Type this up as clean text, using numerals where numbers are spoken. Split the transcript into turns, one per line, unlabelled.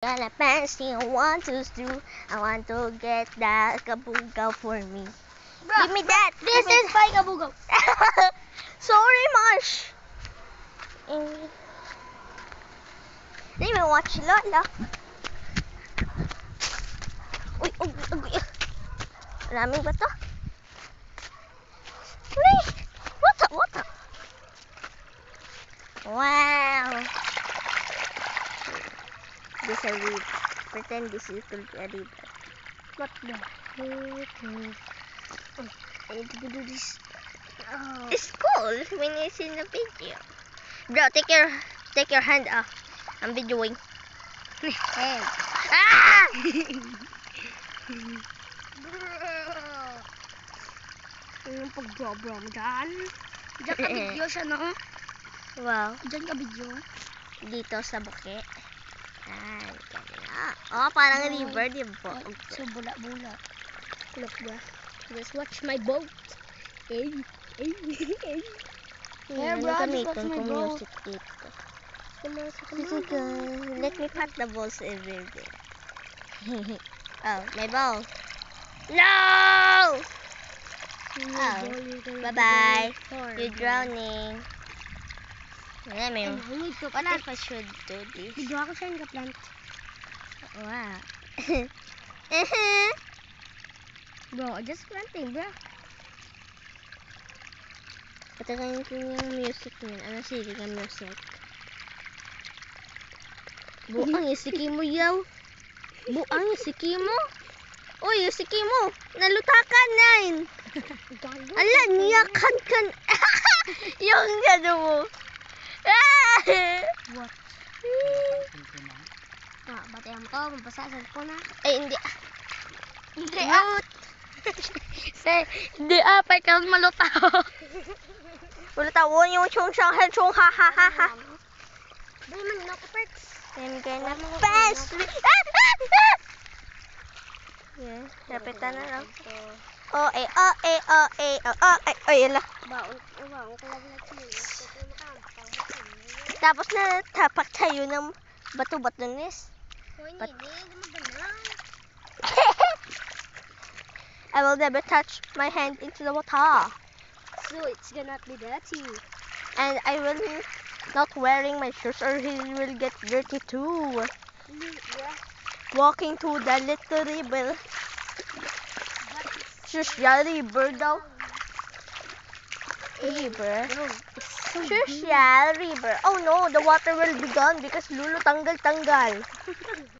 Gonna fancy 1, 2, 3. I want to get that kabugaw for me.
Bruh,
Give me that.
This is my kabugaw.
Sorry, Marsh. Let me watch Lola. Uy, uy, uy. Maraming ba to? Uy, what? Wow. This is a river. Pretend this is a river.
What the heck is... I need to do this. Oh.
It's cool when it's in the video. Bro, take your hand off. I'm videoing.
Hey.
Ah!
Anong pag-bro mo dyan? Diyan ka video siya, no?
Wow.
Diyan ka video.
Dito sa buke. Ay, kaya. Oh, parang river, di ba?
So, bula-bula. Look, bro. Just watch my boat. Hey. Here, bro, just watch my boat.
Music dito. Let me pat the balls everywhere. Oh, my ball. No! Oh, bye-bye. You're drowning.
I need to
What
plant.
if I should do this?
Video ako siya yung plant.
Wow.
Bro, just planting, bro.
Patakayin ko yung music niya. Ano sige ng music? Buang isiki mo yaw. Buang isiki mo. Uy, isiki mo. Nalutakan nain. Ala, niyakan kan. Yung gano mo.
What? Batay mo to. Mabasa sa ko na.
Ay, hindi.
Hindi
Root.
Say, hindi apay ka malutaw.
Ulutawon yung chung sang head chung ha ha ha ha.
Dahil man nakaperks.
I'm gonna pass. Yeah, napitan na lang. Oh, yala.
Baon ko lang natin.
Tapos na tapak tayo ng bato-bato nis.
Hoy, hindi maganda.
I will never touch my hand into the water.
So it's gonna be dirty.
And I will not wearing my shoes or he will get dirty too.
Yeah.
Walking to the little river. Shush, ya river daw. River. Shush, ya river. Oh no, the water will be gone because Lulu tanggal.